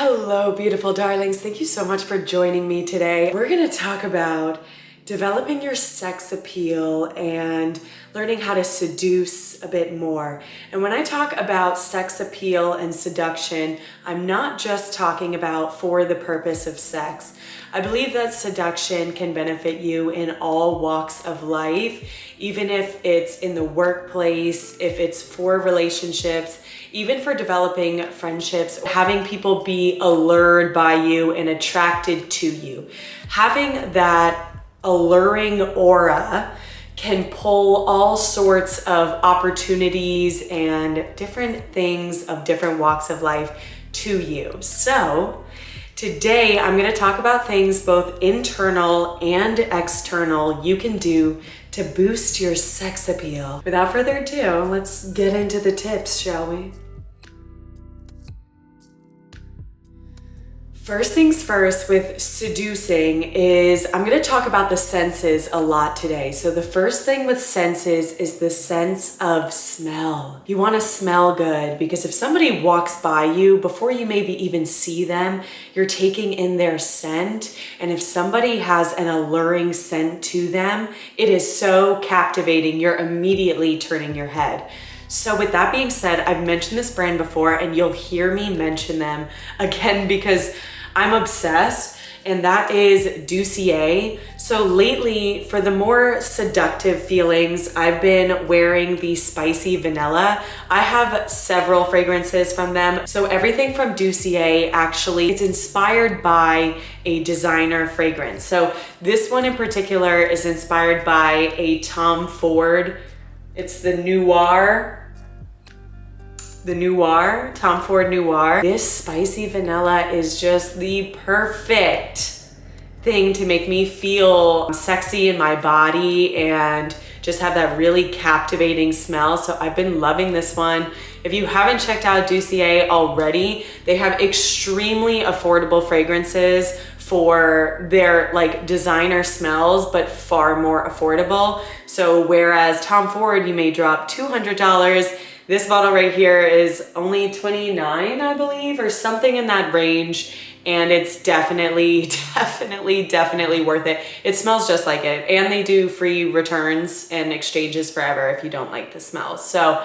Hello, beautiful darlings. Thank you so much for joining me today. We're going to talk about developing your sex appeal and learning how to seduce a bit more. And when I talk about sex appeal and seduction, I'm not just talking about for the purpose of sex. I believe that seduction can benefit you in all walks of life, even if it's in the workplace, if it's for relationships, even for developing friendships, having people be allured by you and attracted to you. Having that alluring aura can pull all sorts of opportunities and different things of different walks of life to you. So today I'm going to talk about things both internal and external you can do to boost your sex appeal. Without further ado, let's get into the tips, shall we? First things first with seducing is I'm going to talk about the senses a lot today. So the first thing with senses is the sense of smell. You want to smell good because if somebody walks by you, before you maybe even see them, you're taking in their scent. And if somebody has an alluring scent to them, it is so captivating. You're immediately turning your head. So with that being said, I've mentioned this brand before and you'll hear me mention them again because I'm obsessed, and that is Dossier. So lately, for the more seductive feelings, I've been wearing the spicy vanilla. I have several fragrances from them. So everything from Dossier, actually, it's inspired by a designer fragrance. So this one in particular is inspired by a Tom Ford. It's the Tom Ford Noir. This spicy vanilla is just the perfect thing to make me feel sexy in my body and just have that really captivating smell. So I've been loving this one. If you haven't checked out Dossier already, they have extremely affordable fragrances for their like designer smells, but far more affordable. So whereas Tom Ford, you may drop $200, this bottle right here is only $29, I believe, or something in that range. And it's definitely worth it. It smells just like it. And they do free returns and exchanges forever if you don't like the smell. So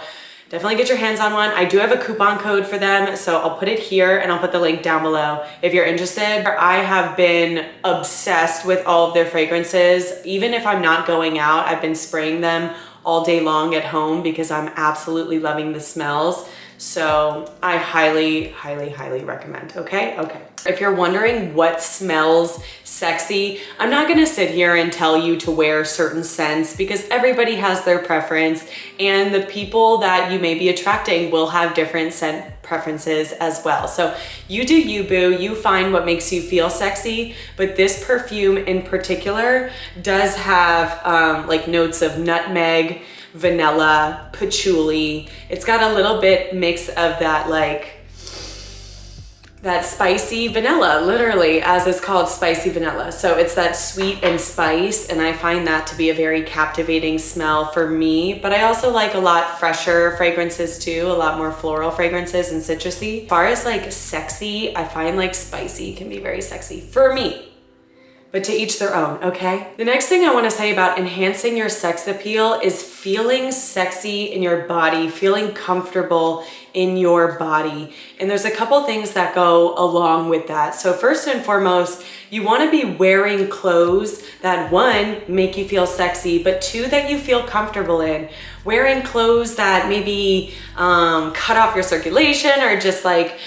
definitely get your hands on one. I do have a coupon code for them, so I'll put it here and I'll put the link down below if you're interested. I have been obsessed with all of their fragrances. Even if I'm not going out, I've been spraying them all day long at home because I'm absolutely loving the smells. So I highly recommend, okay? If you're wondering what smells sexy, I'm not gonna sit here and tell you to wear certain scents because everybody has their preference and the people that you may be attracting will have different scent preferences as well. So you do you, boo. You find what makes you feel sexy, but this perfume in particular does have like notes of nutmeg, vanilla, patchouli. It's got a little bit mix of that that spicy vanilla, literally, as it's called, spicy vanilla. So it's that sweet and spice, and I find that to be a very captivating smell for me. But I also like a lot fresher fragrances too, a lot more floral fragrances and citrusy. As far as like sexy, I find like spicy can be very sexy for me. But to each their own, okay? The next thing I wanna say about enhancing your sex appeal is feeling sexy in your body, feeling comfortable in your body. And there's a couple things that go along with that. So first and foremost, you wanna be wearing clothes that one, make you feel sexy, but two, that you feel comfortable in. Wearing clothes that maybe cut off your circulation or just like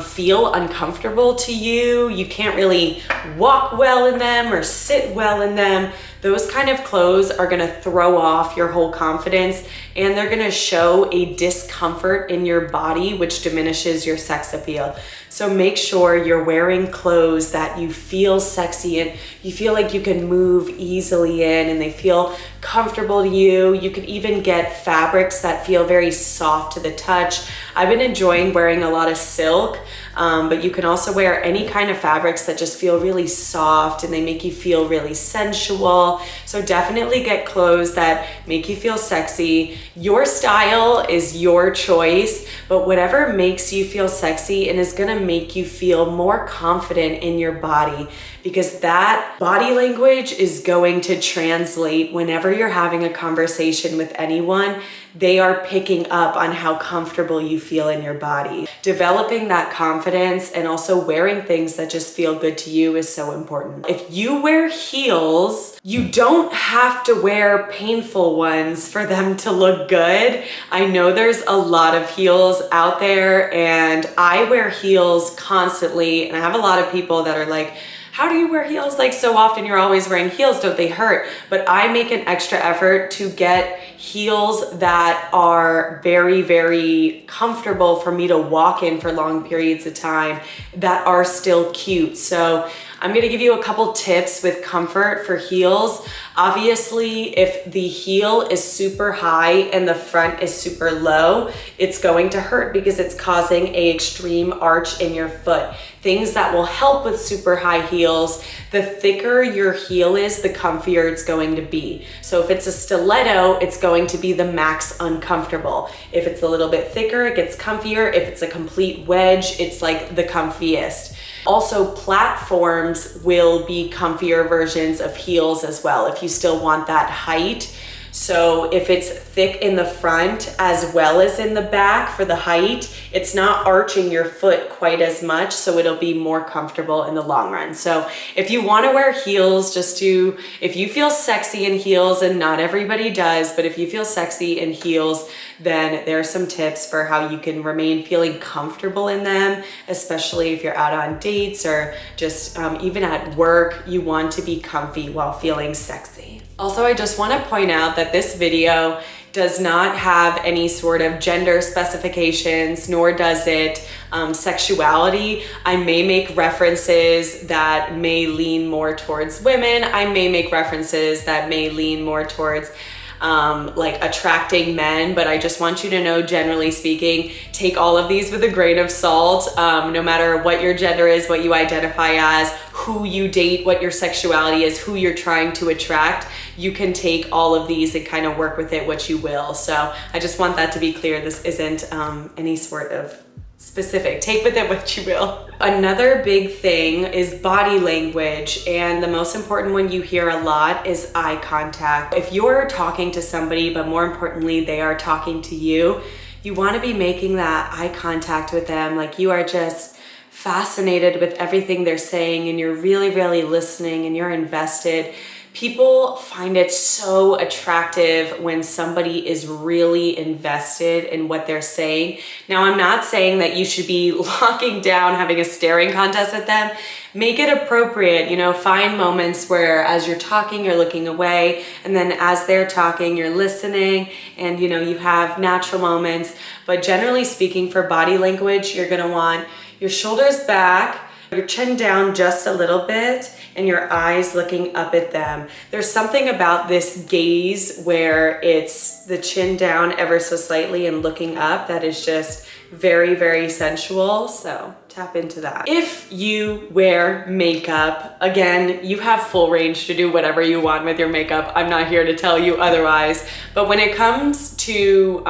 feel uncomfortable to you. You can't really walk well in them or sit well in them. Those kind of clothes are gonna throw off your whole confidence and they're gonna show a discomfort in your body, which diminishes your sex appeal. So make sure you're wearing clothes that you feel sexy in, you feel like you can move easily in and they feel comfortable to you. You could even get fabrics that feel very soft to the touch. I've been enjoying wearing a lot of silk, but you can also wear any kind of fabrics that just feel really soft and they make you feel really sensual. So definitely get clothes that make you feel sexy. Your style is your choice, but whatever makes you feel sexy and is gonna make you feel more confident in your body, because that body language is going to translate whenever you're having a conversation with anyone. They are picking up on how comfortable you feel in your body. Developing that confidence and also wearing things that just feel good to you is so important. If you wear heels, you don't have to wear painful ones for them to look good. I know there's a lot of heels out there, and I wear heels constantly, and I have a lot of people that are like, how do you wear heels like so often? You're always wearing heels, don't they hurt? But I make an extra effort to get heels that are very, very comfortable for me to walk in for long periods of time, that are still cute. So I'm gonna give you a couple tips with comfort for heels. Obviously, if the heel is super high and the front is super low, it's going to hurt because it's causing an extreme arch in your foot. Things that will help with super high heels, the thicker your heel is, the comfier it's going to be. So if it's a stiletto, it's going to be the max uncomfortable. If it's a little bit thicker, it gets comfier. If it's a complete wedge, it's like the comfiest. Also, platforms will be comfier versions of heels as well, if you still want that height. So if it's thick in the front as well as in the back for the height, it's not arching your foot quite as much, so it'll be more comfortable in the long run. So if you want to wear heels, if you feel sexy in heels, and not everybody does, but if you feel sexy in heels, then there are some tips for how you can remain feeling comfortable in them, especially if you're out on dates or just even at work, you want to be comfy while feeling sexy. Also, I just want to point out that this video does not have any sort of gender specifications, nor does it sexuality. I may make references that may lean more towards women. I may make references that may lean more towards like attracting men, but I just want you to know, generally speaking, take all of these with a grain of salt. No matter what your gender is, what you identify as, who you date, what your sexuality is, who you're trying to attract, you can take all of these and kind of work with it what you will. So I just want that to be clear. This isn't any sort of specific. Take with it what you will. Another big thing is body language, and the most important one you hear a lot is eye contact. If you're talking to somebody, but more importantly, they are talking to you, you want to be making that eye contact with them, like you are just fascinated with everything they're saying, and you're really, really listening, and you're invested. People find it so attractive when somebody is really invested in what they're saying. Now, I'm not saying that you should be locking down, having a staring contest with them. Make it appropriate, find moments where as you're talking, you're looking away, and then as they're talking, you're listening, and you have natural moments. But generally speaking, for body language, you're gonna want your shoulders back, your chin down just a little bit, and your eyes looking up at them. There's something about this gaze where it's the chin down ever so slightly and looking up that is just very, very sensual. So tap into that. If you wear makeup, again, you have full range to do whatever you want with your makeup. I'm not here to tell you otherwise. But when it comes to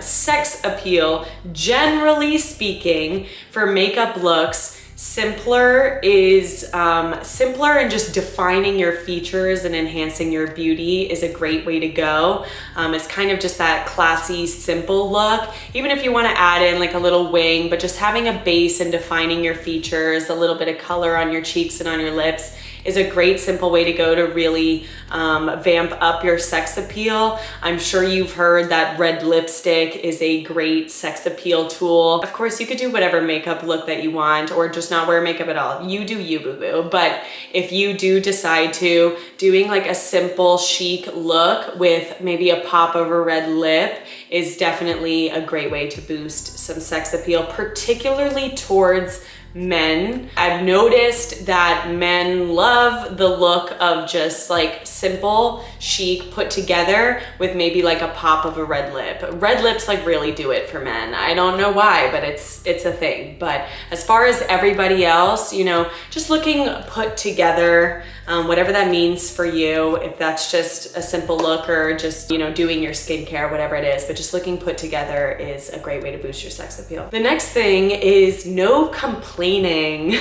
sex appeal, generally speaking, for makeup looks, simpler and just defining your features and enhancing your beauty is a great way to go. It's kind of just that classy, simple look. Even if you want to add in like a little wing, but just having a base and defining your features, a little bit of color on your cheeks and on your lips is a great simple way to go to really vamp up your sex appeal. I'm sure you've heard that red lipstick is a great sex appeal tool. Of course, you could do whatever makeup look that you want, or just not wear makeup at all. You do you, boo-boo. But if you do decide to, doing like a simple chic look with maybe a pop of a red lip is definitely a great way to boost some sex appeal, particularly towards men. I've noticed that men love the look of just like simple, chic, put together with maybe like a pop of a red lip. Red lips like really do it for men. I don't know why, but it's a thing. But as far as everybody else, just looking put together, whatever that means for you, if that's just a simple look or just, you know, doing your skincare, whatever it is, but just looking put together is a great way to boost your sex appeal. The next thing is no complaining.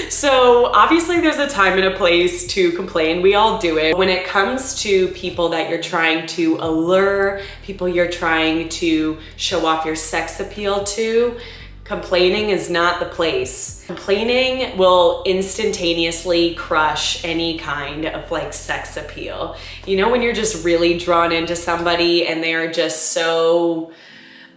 So obviously there's a time and a place to complain. We all do it. When it comes to people that you're trying to allure, people you're trying to show off your sex appeal to, complaining is not the place. Complaining will instantaneously crush any kind of like sex appeal. You know, when you're just really drawn into somebody and they're just so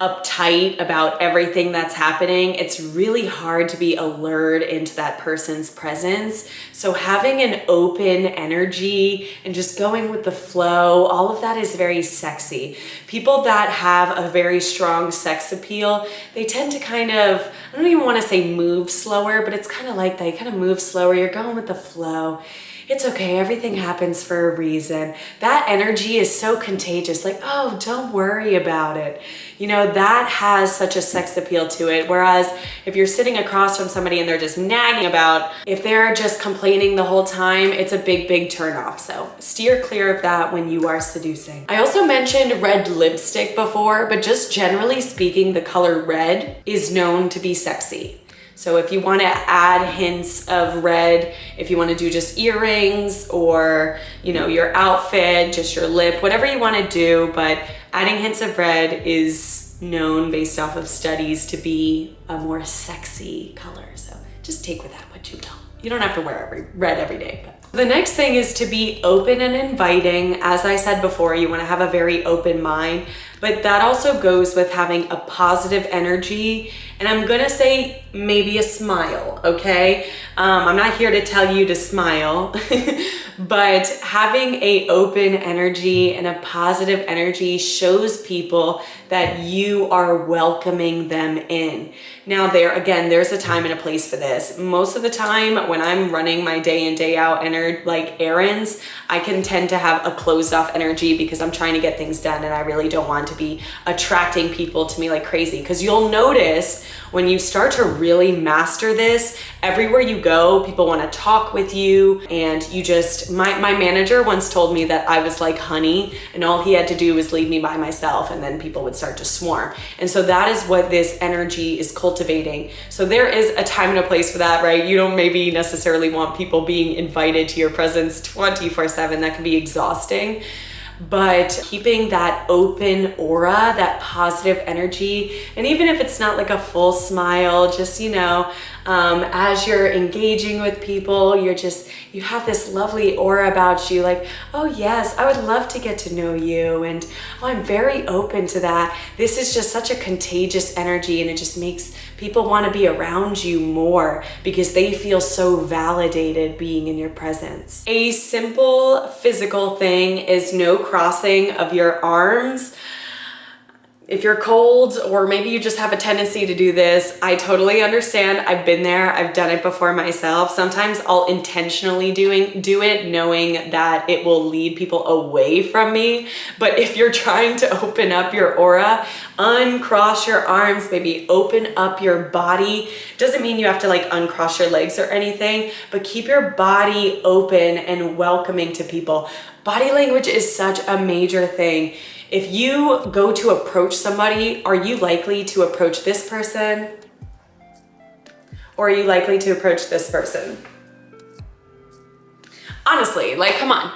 uptight about everything that's happening, it's really hard to be allured into that person's presence. So having an open energy and just going with the flow, all of that is very sexy. People that have a very strong sex appeal, they tend to kind of, I don't even want to say move slower, but it's kind of like that. You kind of move slower, you're going with the flow. It's okay, everything happens for a reason. That energy is so contagious, like, oh, don't worry about it. You know, that has such a sex appeal to it. Whereas if you're sitting across from somebody and they're just nagging about, if they're just complaining the whole time, it's a big, big turnoff. So steer clear of that when you are seducing. I also mentioned red lipstick before, but just generally speaking, the color red is known to be sexy. So if you want to add hints of red, if you want to do just earrings or, you know, your outfit, just your lip, whatever you want to do, but adding hints of red is known based off of studies to be a more sexy color. So just take with that what you will. You don't have to wear red every day. But. The next thing is to be open and inviting. As I said before, you want to have a very open mind, but that also goes with having a positive energy. And I'm gonna say maybe a smile, okay? I'm not here to tell you to smile, but having a open energy and a positive energy shows people that you are welcoming them in. Now there's a time and a place for this. Most of the time when I'm running my day in, day out errands, I can tend to have a closed off energy because I'm trying to get things done and I really don't want to be attracting people to me like crazy. Because you'll notice when you start to really master this, everywhere you go, people want to talk with you, and you just, my manager once told me that I was like honey, and all he had to do was leave me by myself, and then people would start to swarm. And so that is what this energy is cultivating. So there is a time and a place for that, right? You don't maybe necessarily want people being invited to your presence 24/7. That can be exhausting. But keeping that open aura, that positive energy, and even if it's not like a full smile, just, you know, as you're engaging with people, you have this lovely aura about you, like, oh yes, I would love to get to know you, and oh, I'm very open to that. This is just such a contagious energy, and it just makes people want to be around you more because they feel so validated being in your presence. A simple physical thing is no crossing of your arms. If you're cold, or maybe you just have a tendency to do this, I totally understand. I've been there, I've done it before myself. Sometimes I'll intentionally do it knowing that it will lead people away from me. But if you're trying to open up your aura, uncross your arms, maybe open up your body. Doesn't mean you have to like uncross your legs or anything, but keep your body open and welcoming to people. Body language is such a major thing. If you go to approach somebody, are you likely to approach this person? Or are you likely to approach this person? Honestly, like, come on.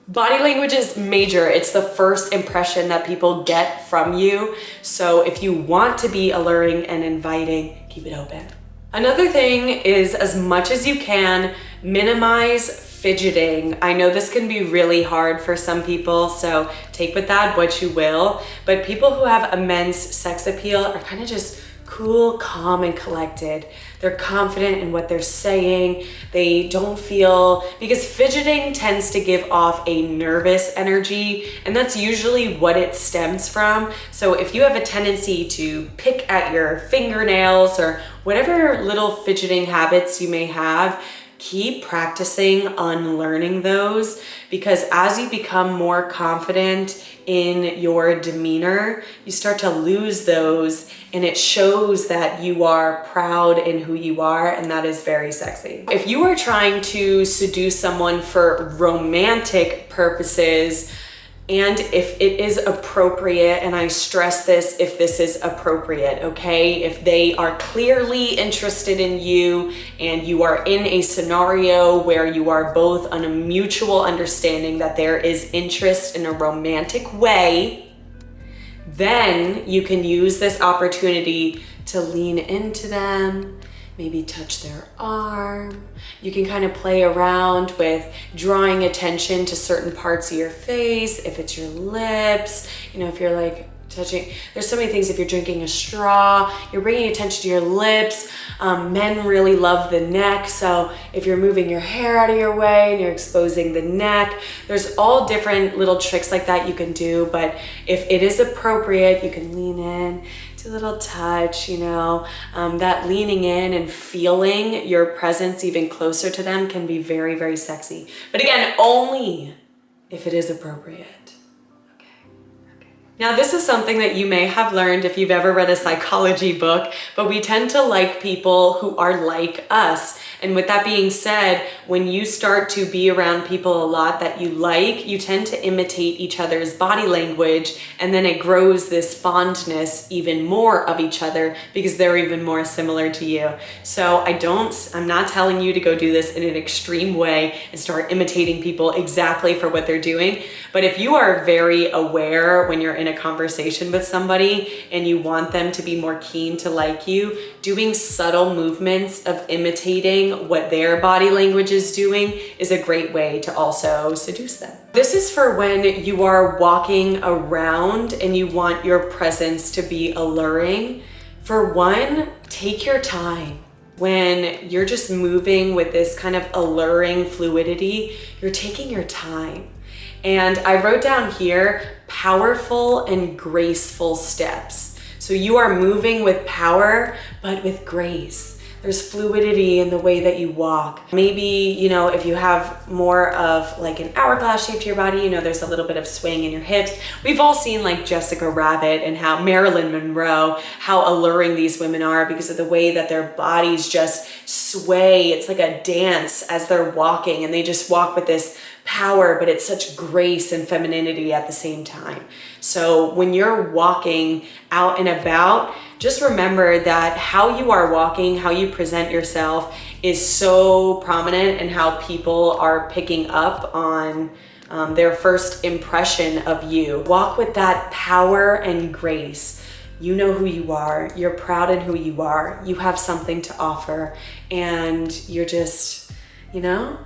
Body language is major. It's the first impression that people get from you. So if you want to be alluring and inviting, keep it open. Another thing is, as much as you can, minimize fidgeting. I know this can be really hard for some people, so take with that what you will, but people who have immense sex appeal are kind of just cool, calm, and collected. They're confident in what they're saying. They don't feel, because fidgeting tends to give off a nervous energy, and that's usually what it stems from. So if you have a tendency to pick at your fingernails or whatever little fidgeting habits you may have, keep practicing unlearning those, because as you become more confident in your demeanor, you start to lose those, and it shows that you are proud in who you are, and that is very sexy. If you are trying to seduce someone for romantic purposes, and if it is appropriate, and I stress this, if this is appropriate, okay? If they are clearly interested in you and you are in a scenario where you are both on a mutual understanding that there is interest in a romantic way, then you can use this opportunity to lean into them, maybe touch their arm. You can kind of play around with drawing attention to certain parts of your face. If it's your lips, you know, if you're like touching, there's so many things. If you're drinking a straw, you're bringing attention to your lips. Men really love the neck. So if you're moving your hair out of your way and you're exposing the neck, there's all different little tricks like that you can do. But if it is appropriate, you can lean in, do a little touch, you know, that leaning in and feeling your presence even closer to them can be very, very sexy. But again, only if it is appropriate. Now, this is something that you may have learned if you've ever read a psychology book, but we tend to like people who are like us. And with that being said, when you start to be around people a lot that you like, you tend to imitate each other's body language, and then it grows this fondness even more of each other because they're even more similar to you. So I'm not telling you to go do this in an extreme way and start imitating people exactly for what they're doing. But if you are very aware when you're in a conversation with somebody and you want them to be more keen to like you, doing subtle movements of imitating what their body language is doing is a great way to also seduce them. This is for when you are walking around and you want your presence to be alluring. For one, take your time. When you're just moving with this kind of alluring fluidity, you're taking your time. And I wrote down here, powerful and graceful steps. So you are moving with power, but with grace. There's fluidity in the way that you walk. Maybe, you know, if you have more of like an hourglass shape to your body, you know, there's a little bit of swaying in your hips. We've all seen like Jessica Rabbit and how Marilyn Monroe, how alluring these women are because of the way that their bodies just sway. It's like a dance as they're walking, and they just walk with this power, but it's such grace and femininity at the same time. So when you're walking out and about, just remember that how you are walking, how you present yourself is so prominent in how people are picking up on their first impression of you. Walk with that power and grace. You know who you are. You're proud in who you are. You have something to offer, and you're just, you know,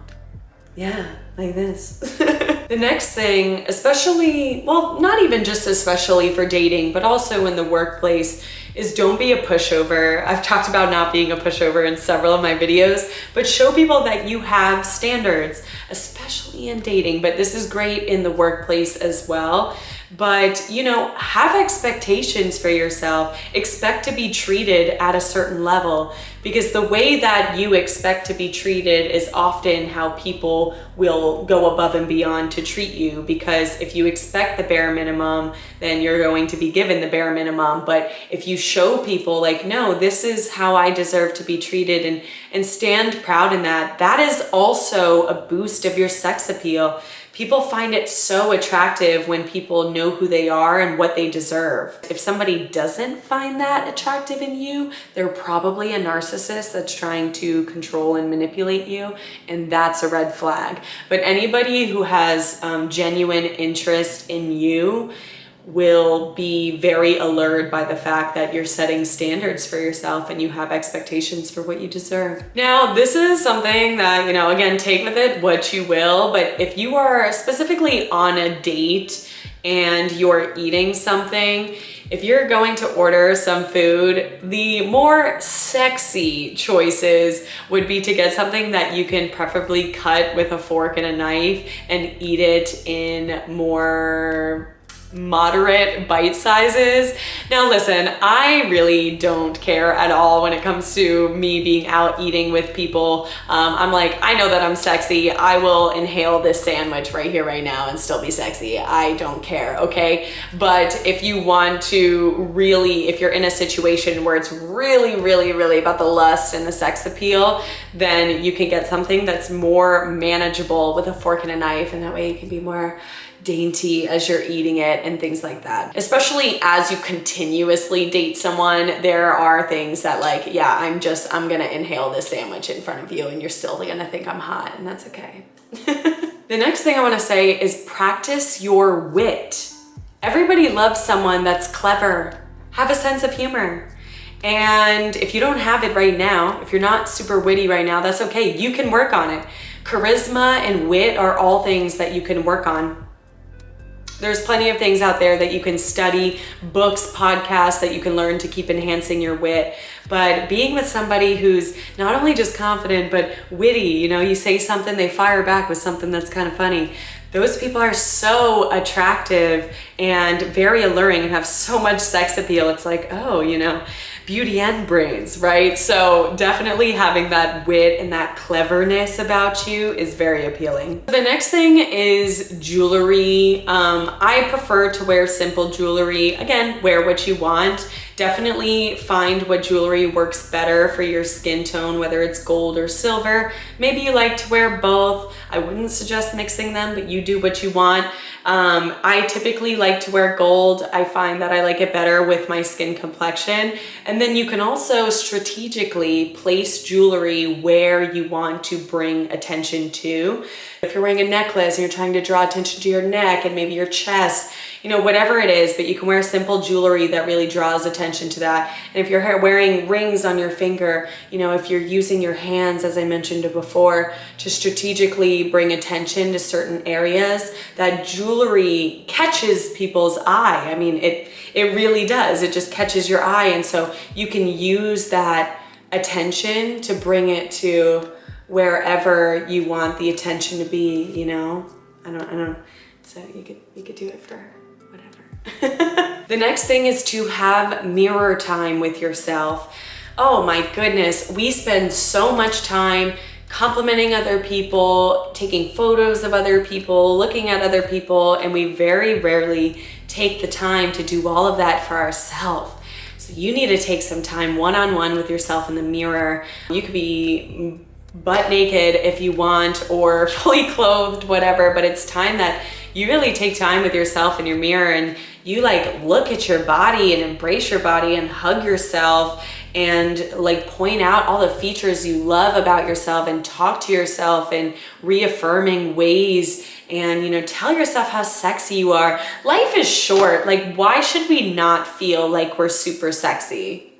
yeah, like this. The next thing, especially, well, not even just especially for dating, but also in the workplace, is don't be a pushover. I've talked about not being a pushover in several of my videos, but show people that you have standards, especially in dating, but this is great in the workplace as well. But, you know, have expectations for yourself. Expect to be treated at a certain level, because the way that you expect to be treated is often how people will go above and beyond to treat you. Because if you expect the bare minimum, then you're going to be given the bare minimum. But if you show people like, no, this is how I deserve to be treated, and stand proud in that, that is also a boost of your sex appeal. People find it so attractive when people know who they are and what they deserve. If somebody doesn't find that attractive in you, they're probably a narcissist that's trying to control and manipulate you, and that's a red flag. But anybody who has genuine interest in you will be very allured by the fact that you're setting standards for yourself and you have expectations for what you deserve. Now, this is something that, you know, again, take with it what you will, but if you are specifically on a date and you're eating something, if you're going to order some food, the more sexy choices would be to get something that you can preferably cut with a fork and a knife and eat it in more moderate bite sizes. Now listen, I really don't care at all when it comes to me being out eating with people. I'm like, I know that I'm sexy. I will inhale this sandwich right here, right now and still be sexy. I don't care, okay? But if you want to really, if you're in a situation where it's really, really, really about the lust and the sex appeal, then you can get something that's more manageable with a fork and a knife, and that way you can be more dainty as you're eating it and things like that. Especially as you continuously date someone, there are things that like, yeah, I'm gonna inhale this sandwich in front of you and you're still gonna think I'm hot, and that's okay. The next thing I wanna say is practice your wit. Everybody loves someone that's clever, have a sense of humor. And if you don't have it right now, if you're not super witty right now, that's okay. You can work on it. Charisma and wit are all things that you can work on. There's plenty of things out there that you can study, books, podcasts that you can learn to keep enhancing your wit. But being with somebody who's not only just confident, but witty, you know, you say something, they fire back with something that's kind of funny. Those people are so attractive and very alluring and have so much sex appeal. It's like, oh, you know, beauty and brains, right? So definitely having that wit and that cleverness about you is very appealing. The next thing is jewelry. I prefer to wear simple jewelry. Again, wear what you want. Definitely find what jewelry works better for your skin tone, whether it's gold or silver. Maybe you like to wear both. I wouldn't suggest mixing them, but you do what you want. I typically like to wear gold. I find that I like it better with my skin complexion. And then you can also strategically place jewelry where you want to bring attention to. If you're wearing a necklace and you're trying to draw attention to your neck and maybe your chest, you know, whatever it is, but you can wear simple jewelry that really draws attention to that. And if you're wearing rings on your finger, you know, if you're using your hands, as I mentioned before, to strategically bring attention to certain areas, that jewelry catches people's eye. I mean, it really does. It just catches your eye. And so you can use that attention to bring it to wherever you want the attention to be, you know? I don't, so you could do it for whatever. The next thing is to have mirror time with yourself. Oh my goodness, we spend so much time complimenting other people, taking photos of other people, looking at other people, and we very rarely take the time to do all of that for ourselves. So you need to take some time one-on-one with yourself in the mirror. You could be butt naked if you want, or fully clothed, whatever, but it's time that you really take time with yourself in your mirror and you like look at your body and embrace your body and hug yourself and like point out all the features you love about yourself and talk to yourself in reaffirming ways, and, you know, tell yourself how sexy you are. Life is short. Like, why should we not feel like we're super sexy?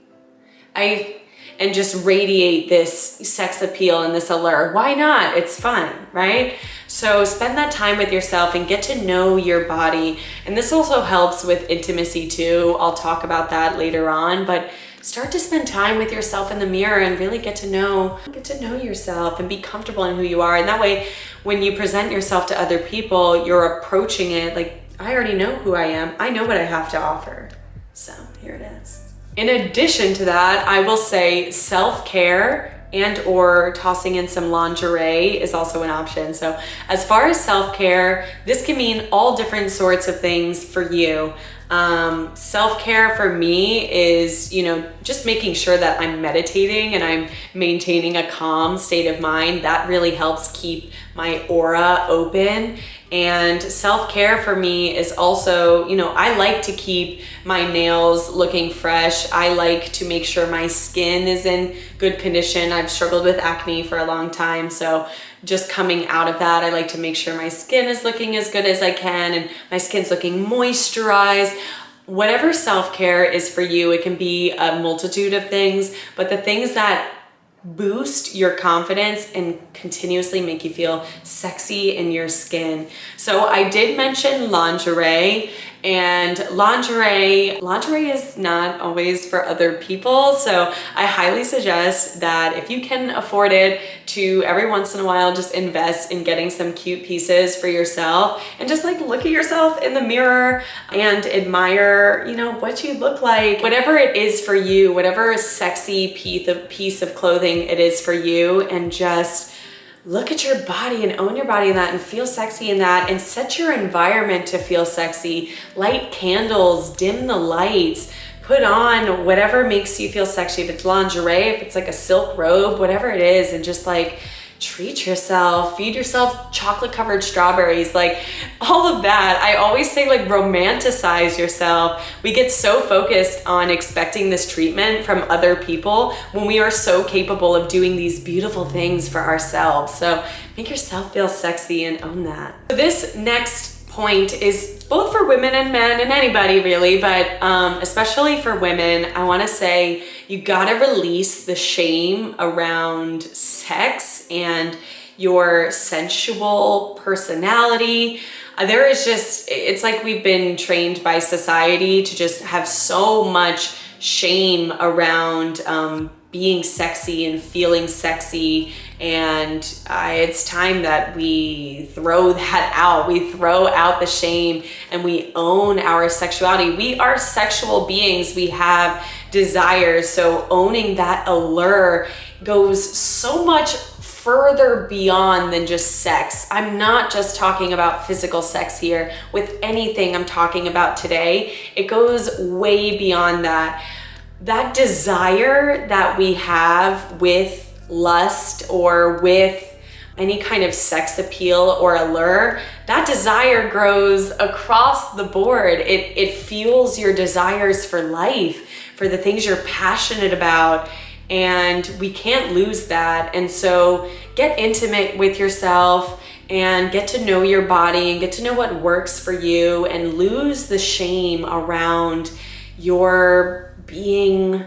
And just radiate this sex appeal and this allure. Why not? It's fun, right? So spend that time with yourself and get to know your body. And this also helps with intimacy too. I'll talk about that later on, but start to spend time with yourself in the mirror and really get to know yourself and be comfortable in who you are. And that way, when you present yourself to other people, you're approaching it like, I already know who I am. I know what I have to offer. So here it is. In addition to that, I will say self-care and or tossing in some lingerie is also an option. So as far as self-care, this can mean all different sorts of things for you. Self-care for me is, you know, just making sure that I'm meditating and I'm maintaining a calm state of mind. That really helps keep my aura open. And self-care for me is also, you know, I like to keep my nails looking fresh. I like to make sure my skin is in good condition. I've struggled with acne for a long time, so just coming out of that, I like to make sure my skin is looking as good as I can and my skin's looking moisturized. Whatever self-care is for you, it can be a multitude of things, but the things that boost your confidence and continuously make you feel sexy in your skin. So I did mention lingerie, and lingerie is not always for other people. So I highly suggest that if you can afford it, to every once in a while just invest in getting some cute pieces for yourself and just like look at yourself in the mirror and admire, you know, what you look like. Whatever it is for you, whatever sexy piece of clothing it is for you, and just look at your body and own your body in that and feel sexy in that, and set your environment to feel sexy. Light candles, dim the lights, put on whatever makes you feel sexy. If it's lingerie, if it's like a silk robe, whatever it is, and just like treat yourself, feed yourself chocolate covered strawberries, like all of that. I always say like romanticize yourself. We get so focused on expecting this treatment from other people when we are so capable of doing these beautiful things for ourselves. So make yourself feel sexy and own that. This next point is both for women and men and anybody really, but especially for women, I want to say you gotta release the shame around sex and your sensual personality. There is just, it's like we've been trained by society to just have so much shame around being sexy and feeling sexy, and it's time that we throw that out. We throw out the shame and we own our sexuality. We are sexual beings. We have desires. So owning that allure goes so much further beyond than just sex. I'm not just talking about physical sex here. With anything I'm talking about today, it goes way beyond that. That desire that we have with lust or with any kind of sex appeal or allure, that desire grows across the board. It fuels your desires for life, for the things you're passionate about, and we can't lose that. And so get intimate with yourself and get to know your body and get to know what works for you, and lose the shame around your being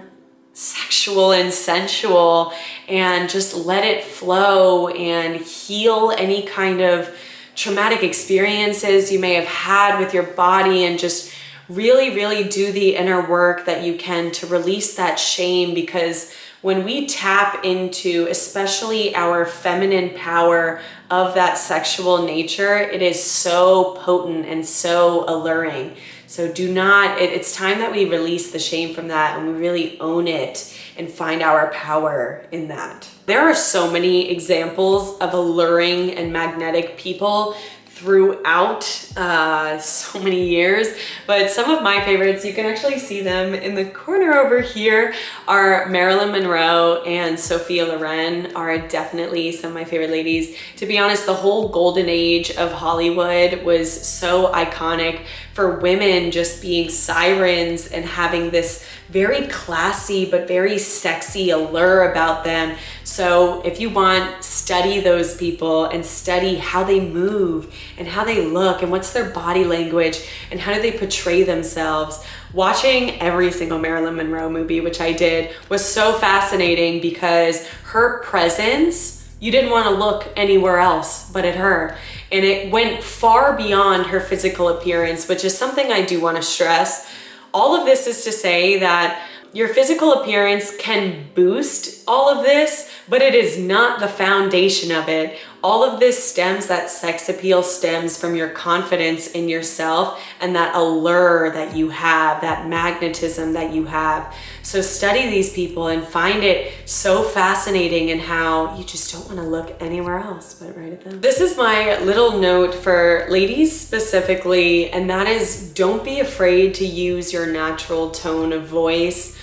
sexual and sensual, and just let it flow and heal any kind of traumatic experiences you may have had with your body, and just really, really do the inner work that you can to release that shame. Because when we tap into especially our feminine power of that sexual nature, it is so potent and so alluring. So it's time that we release the shame from that and we really own it and find our power in that. There are so many examples of alluring and magnetic people throughout so many years, but some of my favorites, you can actually see them in the corner over here, are Marilyn Monroe and Sophia Loren are definitely some of my favorite ladies. To be honest, the whole golden age of Hollywood was so iconic for women just being sirens and having this very classy but very sexy allure about them. So if you want, study those people and study how they move and how they look and what's their body language and how do they portray themselves. Watching every single Marilyn Monroe movie, which I did, was so fascinating because her presence, you didn't want to look anywhere else but at her. And it went far beyond her physical appearance, which is something I do want to stress. All of this is to say that your physical appearance can boost all of this, but it is not the foundation of it. All of this that sex appeal stems from your confidence in yourself and that allure that you have, that magnetism that you have. So study these people and find it so fascinating in how you just don't want to look anywhere else but right at them. This is my little note for ladies specifically, and that is, don't be afraid to use your natural tone of voice.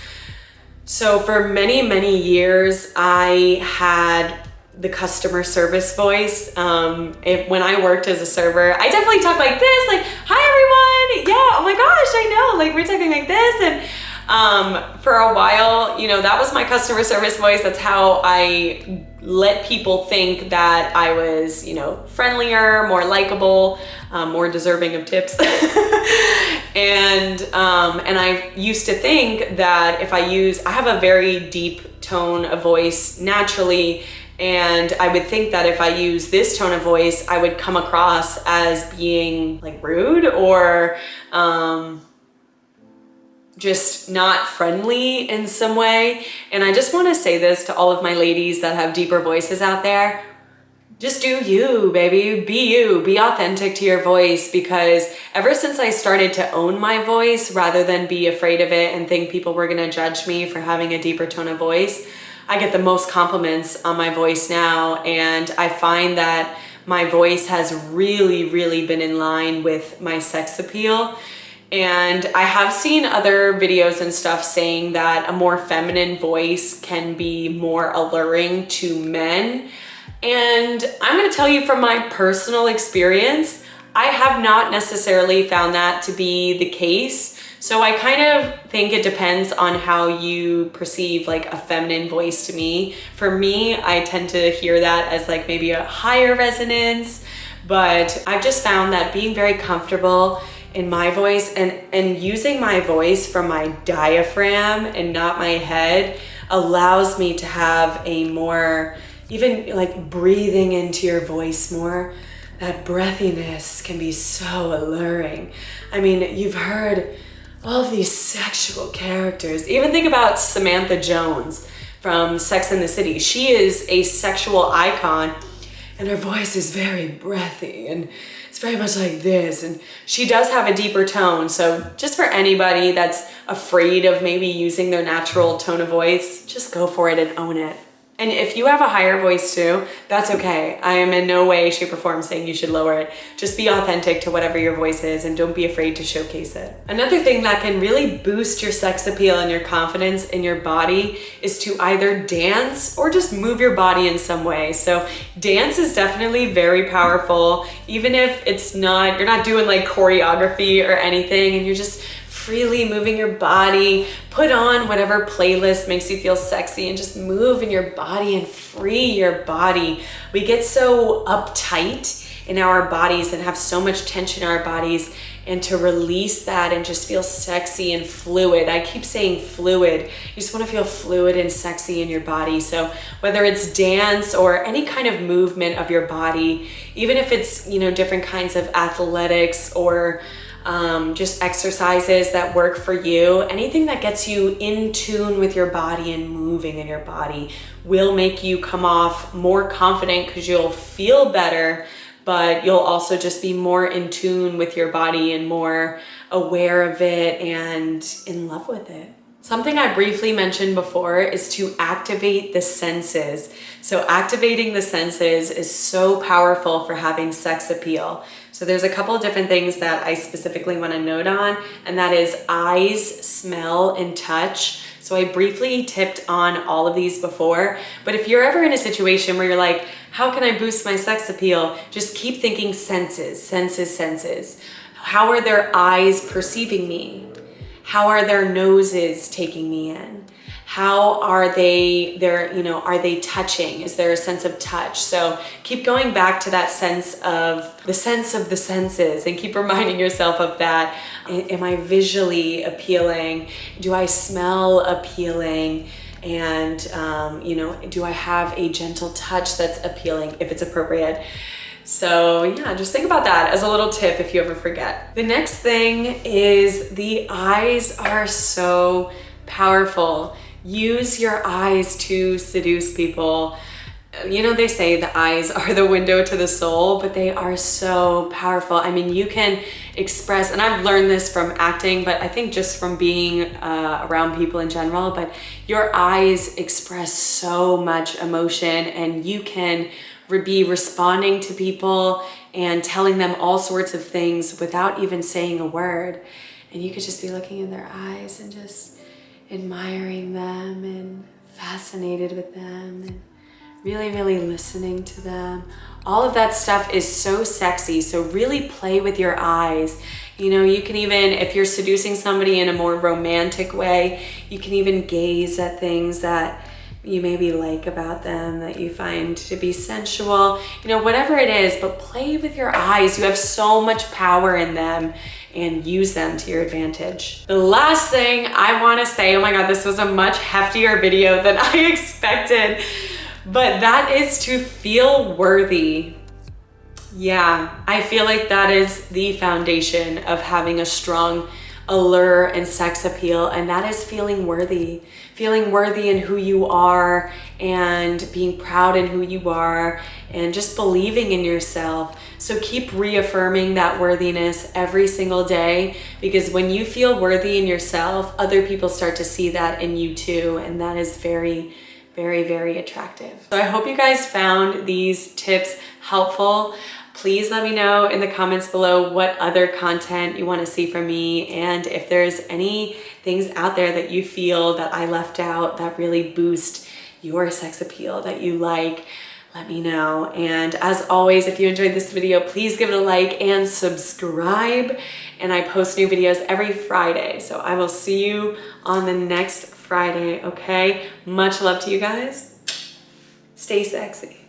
So for many, many years, I had the customer service voice. When I worked as a server, I definitely talked like this, like, hi everyone, yeah, oh my gosh, I know, like we're talking like this. And for a while, you know, that was my customer service voice. That's how I let people think that I was, you know, friendlier, more likable, more deserving of tips. And I used to think that if I have a very deep tone of voice naturally, and I would think that if I use this tone of voice, I would come across as being like rude or just not friendly in some way. And I just want to say this to all of my ladies that have deeper voices out there. Just do you, baby. Be you. Be authentic to your voice, because ever since I started to own my voice rather than be afraid of it and think people were going to judge me for having a deeper tone of voice, I get the most compliments on my voice now. And I find that my voice has really, really been in line with my sex appeal. And I have seen other videos and stuff saying that a more feminine voice can be more alluring to men. And I'm going to tell you from my personal experience, I have not necessarily found that to be the case. So I kind of think it depends on how you perceive like a feminine voice to me. For me, I tend to hear that as like maybe a higher resonance, but I've just found that being very comfortable in my voice and using my voice from my diaphragm and not my head allows me to have a more, even like breathing into your voice more, that breathiness can be so alluring. I mean, you've heard all of these sexual characters. Even think about Samantha Jones from Sex and the City. She is a sexual icon and her voice is very breathy and it's very much like this, and she does have a deeper tone. So just for anybody that's afraid of maybe using their natural tone of voice, just go for it and own it. And if you have a higher voice too, that's okay. I am in no way, shape, or form saying you should lower it. Just be authentic to whatever your voice is and don't be afraid to showcase it. Another thing that can really boost your sex appeal and your confidence in your body is to either dance or just move your body in some way. So dance is definitely very powerful, even if it's not, you're not doing like choreography or anything, and you're just freely moving your body. Put on whatever playlist makes you feel sexy and just move in your body and free your body. We get so uptight in our bodies and have so much tension in our bodies, and to release that and just feel sexy and fluid. I keep saying fluid. You just want to feel fluid and sexy in your body. So whether it's dance or any kind of movement of your body, even if it's, you know, different kinds of athletics or just exercises that work for you, anything that gets you in tune with your body and moving in your body will make you come off more confident, because you'll feel better, but you'll also just be more in tune with your body and more aware of it and in love with it. Something I briefly mentioned before is to activate the senses. So activating the senses is so powerful for having sex appeal. So there's a couple of different things that I specifically want to note on, and that is eyes, smell, and touch. So I briefly tipped on all of these before, but if you're ever in a situation where you're like, how can I boost my sex appeal? Just keep thinking senses, senses, senses. How are their eyes perceiving me? How are their noses taking me in? How are they, are they touching? Is there a sense of touch? So keep going back to that sense of the senses and keep reminding yourself of that. Am I visually appealing? Do I smell appealing? And, do I have a gentle touch that's appealing if it's appropriate? So yeah, just think about that as a little tip if you ever forget. The next thing is the eyes are so powerful. Use your eyes to seduce people. You know, they say the eyes are the window to the soul, but they are so powerful. I mean, you can express, and I've learned this from acting, but I think just from being around people in general, but your eyes express so much emotion, and you can be responding to people and telling them all sorts of things without even saying a word. And you could just be looking in their eyes and just admiring them and fascinated with them and really, really listening to them. All of that stuff is so sexy. So really play with your eyes. You know, you can even, if you're seducing somebody in a more romantic way, you can even gaze at things that you maybe like about them, that you find to be sensual, whatever it is, but play with your eyes. You have so much power in them, and use them to your advantage. The last thing I want to say, oh my God, this was a much heftier video than I expected, but that is to feel worthy. Yeah, I feel like that is the foundation of having a strong allure and sex appeal, and that is feeling worthy in who you are and being proud in who you are and just believing in yourself. So keep reaffirming that worthiness every single day, because when you feel worthy in yourself, other people start to see that in you too, and that is very, very attractive. So I hope you guys found these tips helpful. Please let me know in the comments below what other content you want to see from me, and if there's any things out there that you feel that I left out that really boost your sex appeal that you like, let me know. And as always, if you enjoyed this video, please give it a like and subscribe. And I post new videos every Friday, so I will see you on the next Friday, okay? Much love to you guys. Stay sexy.